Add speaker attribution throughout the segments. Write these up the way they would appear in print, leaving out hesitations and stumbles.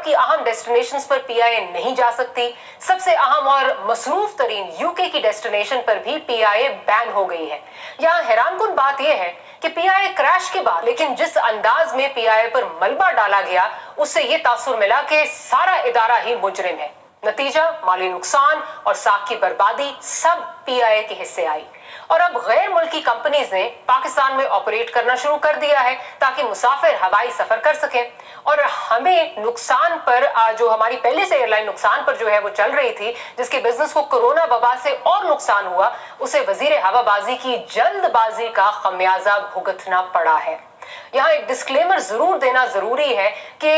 Speaker 1: की अहम डेस्टिनेशंस पर पीआईए नहीं जा सकती। सबसे अहम और मसरूफ तरीन यूके की डेस्टिनेशन पर भी पीआईए बैन हो गई है। यहाँ हैरानकुन बात यह है कि पीआईए क्रैश के बाद लेकिन जिस अंदाज में पीआईए पर मलबा डाला गया, उससे ये तासुर मिला कि सारा इदारा ही मुजरिम है। नतीजा माली नुकसान और साख की बर्बादी सब पीआईए के हिस्से आई। और अब गैर मुल्की कंपनीज ने पाकिस्तान में ऑपरेट करना शुरू कर दिया है ताकि मुसाफिर हवाई सफर कर सकें। और हमें नुकसान पर जो हमारी पहले से एयरलाइन नुकसान पर जो है वो चल रही थी, जिसके बिजनेस को कोरोना वबा से और नुकसान हुआ, उसे वजीर हवाबाजी की जल्दबाजी का खमियाजा भुगतना पड़ा है। यहाँ एक डिस्क्लेमर जरूर देना जरूरी है कि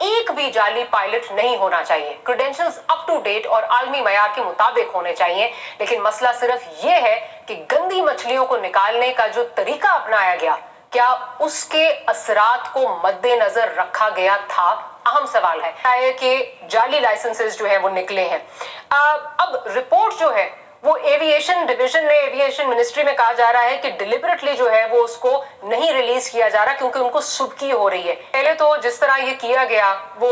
Speaker 1: एक भी जाली पायलट नहीं होना चाहिए। क्रेडेंशियल्स अप टू डेट और आलमी मयार के मुताबिक होने चाहिए। लेकिन मसला सिर्फ ये है कि गंदी मछलियों को निकालने का जो तरीका अपनाया गया, क्या उसके असरात को मद्देनजर रखा गया था? अहम सवाल है कि जाली लाइसेंसेस जो है वो निकले हैं। अब रिपोर्ट जो है वो एविएशन डिवीजन ने, एविएशन मिनिस्ट्री में कहा जा रहा है कि डिलिबरेटली जो है वो उसको नहीं रिलीज किया जा रहा क्योंकि उनको सुबकी हो रही है। पहले तो जिस तरह ये किया गया वो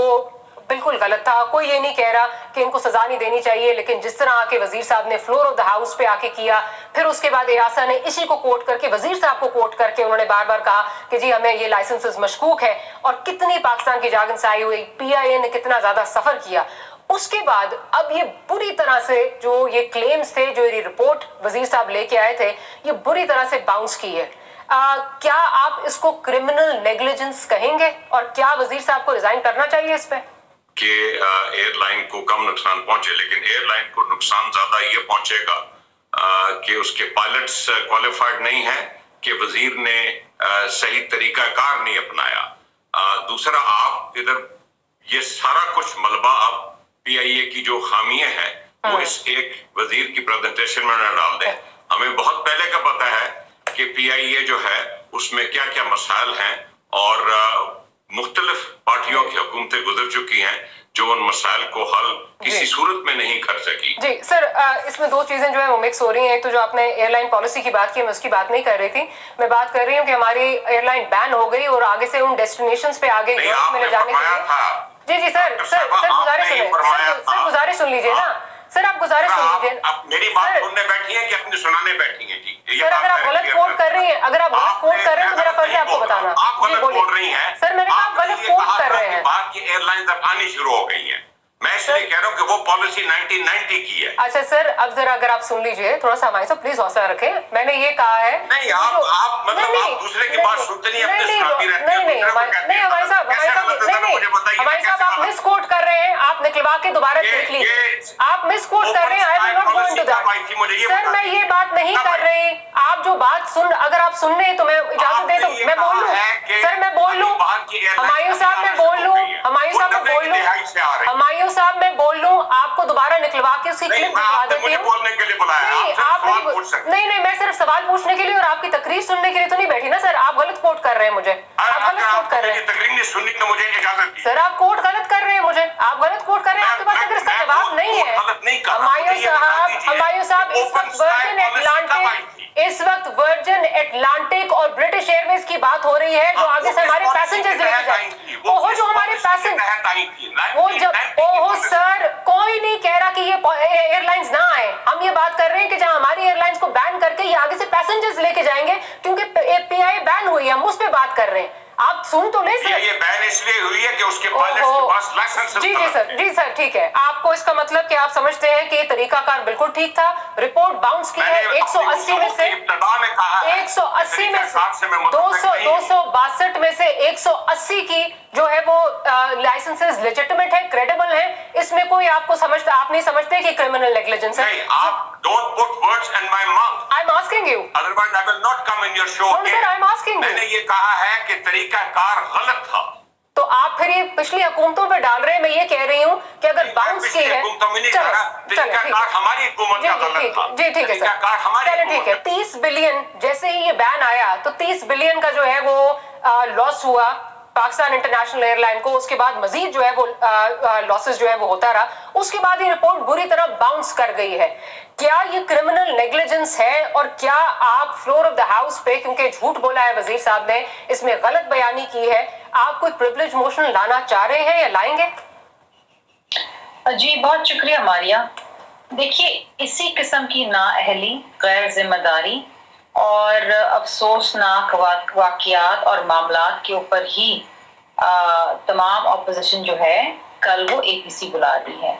Speaker 1: बिल्कुल गलत था। कोई ये नहीं कह रहा कि इनको सजा नहीं देनी चाहिए, लेकिन जिस तरह आके वजीर साहब ने फ्लोर ऑफ द हाउस पे आके किया, फिर उसके बाद एआसा ने इसी को कोट करके वजीर साहब को कोट करके उन्होंने बार बार कहा कि जी हमें ये लाइसेंसेस मशकूक है। और कितनी पाकिस्तान की जान आई हुई, पीआईए ने कितना ज्यादा सफर किया। उसके बाद अब ये बुरी तरह से जो ये क्लेम्स थे, जो ये रिपोर्ट वजीर साहब लेके आए थे, ये बुरी तरह से बाउंस की है। क्या आप इसको क्रिमिनल नेग्लिजेंस कहेंगे और क्या वजीर साहब को रिजाइन करना चाहिए इस पे?
Speaker 2: कि एयरलाइन को कम नुकसान पहुंचे, लेकिन एयरलाइन को नुकसान ज्यादा ये पहुंचेगा कि उसके पायलट्स क्वालिफाइड नहीं है, कि वजीर ने सही तरीकाकार नहीं अपनाया। दूसरा, आप इधर ये सारा कुछ मलबा अब पीआईए की जो खामियां हैं वो इस एक वजीर की प्रेजेंटेशन में न डाल दें। हमें बहुत पहले का पता है कि पीआईए जो है उसमें क्या क्या मसाइल हैं और मुख्तलिफ पार्टियों की हुकूमतें गुजर चुकी हैं जो उन मसाइल को हल किसी सूरत में नहीं कर सकी।
Speaker 1: जी सर, इसमें दो चीजें जो है वो मिक्स हो रही हैं। एक तो जो आपने एयरलाइन पॉलिसी की बात की, मैं उसकी बात नहीं कर रही थी। मैं बात कर रही हूँ कि हमारी एयरलाइन बैन हो गई और आगे से उन डेस्टिनेशंस पे आगे में जाने के लिए। जी सर, गुजारिश सुनिए सर, गुजारिश सुन लीजिए ना सर, आप गुजारिश सुन लीजिए।
Speaker 2: आप मेरी बात सुनने बैठी हैं कि अपने सुनाने बैठी हैं? जी
Speaker 1: सर, अगर आप गलत कोट कर रही हैं, अगर आप गलत कोट कर रहे हैं तो मेरा फर्ज है आपको बताना।
Speaker 2: आप गलत बोल रही हैं
Speaker 1: सर, मैंने कहा आप गलत कोट कर रहे हैं।
Speaker 2: बात की एयरलाइंस अब आनी शुरू हो गई है, मैं इसलिए कह रहा हूँ कि वो पॉलिसी 1990 की है।
Speaker 1: अच्छा सर, अब जरा अगर आप सुन लीजिए थोड़ा सा, हमारे साथ प्लीज हौसला रखें। मैंने ये कहा है
Speaker 2: नहीं, आप मतलब आप दूसरे की बात सुनते नहीं, अपने सुनाती रहते हैं।
Speaker 1: नहीं हमारे साहब आप मिस कोट कर रहे हैं। आप निकलवा के दोबारा देख लीजिए, आप मिस कोट कर रहे हैं। I will not go into that sir, मैं ये बात नहीं कर रही। आप जो बात सुन, अगर आप सुन रहे हैं तो मैं इजाजत दे तो मैं बोल लूं सर, मैं बोल लूं। हमायूं साहब मैं बोल लूं, हमायूं साहब मैं बोल लूं, हमायूं साहब मैं बोल लूं। आपको दोबारा निकलवा के उसकी क्लिप दिखा देती हूं।
Speaker 2: बोलने के लिए बुलाया
Speaker 1: नहीं, आप नहीं, मैं सिर्फ सवाल पूछने के लिए और आपकी तकरीर सुनने के लिए तो नहीं बैठी ना सर। आप गलत कोट कर रहे हैं मुझे, आप गलत कोट कर रहे हैं।
Speaker 2: तकरीर नहीं सुननी तो मुझे इजाजत दी
Speaker 1: सर, आप कोट गलत कर रहे हैं मुझे, आप गलत कोट कर रहे हैं। आपके पास अगर इसका जवाब नहीं है। हमायूं साहब इस वक्त वर्जिन एटलांटिक और ब्रिटिश एयरवेज की बात हो रही है, जो आगे से हमारे पैसेंजर्स लेके जाएंगे। वो जो हमारे पैसेंजर, वो जब ओहो सर, कोई नहीं कह रहा कि ये एयरलाइंस ना आए। हम ये बात कर रहे हैं कि जहां हमारी एयरलाइंस को बैन करके ये आगे से पैसेंजर्स लेके जाएंगे, क्योंकि पीआईए बैन हुई है, हम उस पे बात कर रहे हैं। आप सुन तो ले सर,
Speaker 2: ये बैन इसलिए हुई है कि उसके पायलट्स के पास लाइसेंस।
Speaker 1: जी सर, ठीक है। आपको इसका मतलब कि आप समझते हैं कि तरीकाकार बिल्कुल ठीक था। रिपोर्ट बाउंस की है 180 में से 180 में से 262 में से 180 की जो है वो लाइसेंसेस लेजिटिमेट है, क्रेडिबल है। इसमें कोई आपको समझता, आप नहीं समझते कि क्रिमिनल नेग्लिजेंस है?
Speaker 2: आप don't put words in my mouth.
Speaker 1: I'm asking you.
Speaker 2: Otherwise I will not come in your show.
Speaker 1: No, sir, I'm asking you.
Speaker 2: मैंने ये कहा है कि तरीकाकार गलत था।
Speaker 1: तो आप फिर ये पिछली हुकूमतों पे डाल रहे हैं। मैं ये कह रही हूँ कि अगर बाउंस की है,
Speaker 2: तरीकाकार हमारी हुकूमत का गलत था।
Speaker 1: जी ठीक है सर, चलिए ठीक है। 30 बिलियन जैसे ही ये बैन आया तो 30 बिलियन का जो है वो लॉस हुआ पाकिस्तान इंटरनेशनल एयरलाइन को, उसके बाद मजीद जो है वो लॉसेस जो है वो होता रहा, उसके बाद ये रिपोर्ट बुरी तरह बाउंस कर गई है। क्या ये क्रिमिनल नेग्लिजेंस है, और क्या आप फ्लोर ऑफ द हाउस पे, क्योंकि झूठ बोला है वजीर साहब ने, इसमें गलत बयानी की है, आप कोई प्रिविलेज मोशन लाना चाह रहे हैं या लाएंगे?
Speaker 3: जी बहुत शुक्रिया मारिया। देखिए, इसी किस्म की नाअहली, गैर जिम्मेदारी और अफसोसनाक वाकयात और मामलात के ऊपर ही तमाम अपोजिशन जो है कल वो APC बुला रही है,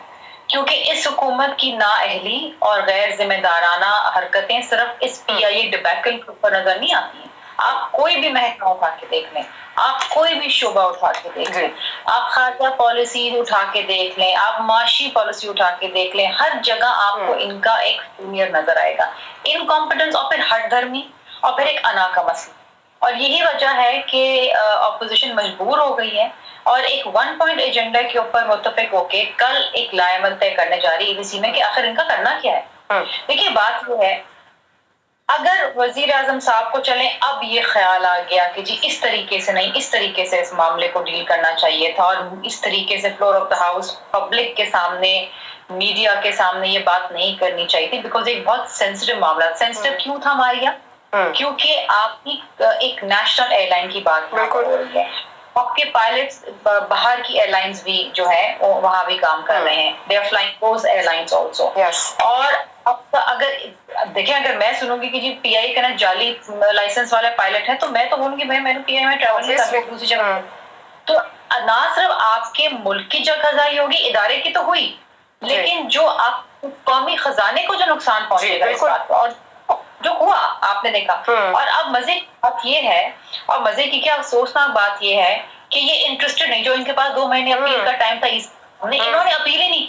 Speaker 3: क्योंकि इस हुकूमत की नाअहली और गैर जिम्मेदाराना हरकतें सिर्फ इस PIA डिबैकल के ऊपर नजर नहीं आती हैं। आप कोई भी महकमा उठा के देख लें, आप कोई भी शोबा उठा के देख लें, आप खारजा पॉलिसी उठा के देख लें, आप माशी पॉलिसी उठा के देख लें, हर जगह आपको इनका एक जूनियर नजर आएगा, इनकॉम्पिटेंस और फिर हट धर्मी और फिर एक अना का मसला। और यही वजह है कि अपोजिशन मजबूर हो गई है और एक 1 पॉइंट एजेंडा के ऊपर मुत्तफिक होके कल एक लाएमल तय करने जा रही है APC में कि आखिर इनका करना क्या है। देखिए, बात वो है, अगर वजीर आजम साहब को चलें अब ये ख्याल आ गया कि जी इस तरीके से नहीं, इस तरीके से इस मामले को डील करना चाहिए था और इस तरीके से floor of the house public के सामने, मीडिया के सामने ये बात नहीं करनी चाहिए थी, बिकॉज एक बहुत सेंसिटिव मामला। सेंसिटिव क्यों था मारिया? क्योंकि आपकी एक नेशनल एयरलाइन की बात हो रही है, आपके पायलट्स बाहर की एयरलाइंस भी जो है वो वहां भी काम कर रहे हैं, they are flying those airlines also. और अब अगर देखिए, अगर मैं सुनूंगी कि जी PIA का ना जाली लाइसेंस वाले पायलट है, तो मैं तो बोलूंगी भाई मैंने PIA में ट्रैवल नहीं करना दूसरी जगह। तो ना सिर्फ आपके मुल्क की जगहजाई होगी, इदारे की तो हुई, लेकिन जो आप कौमी खजाने को जो नुकसान पहुंचेगा इस बात और जो हुआ आपने देखा। और अब मजे की बात ये है, और मजे की क्या अफसोसनाक बात ये है कि ये इंटरेस्टेड नहीं, जो इनके पास 2 महीने अपील का टाइम था, इन्होंने अपील ही नहीं,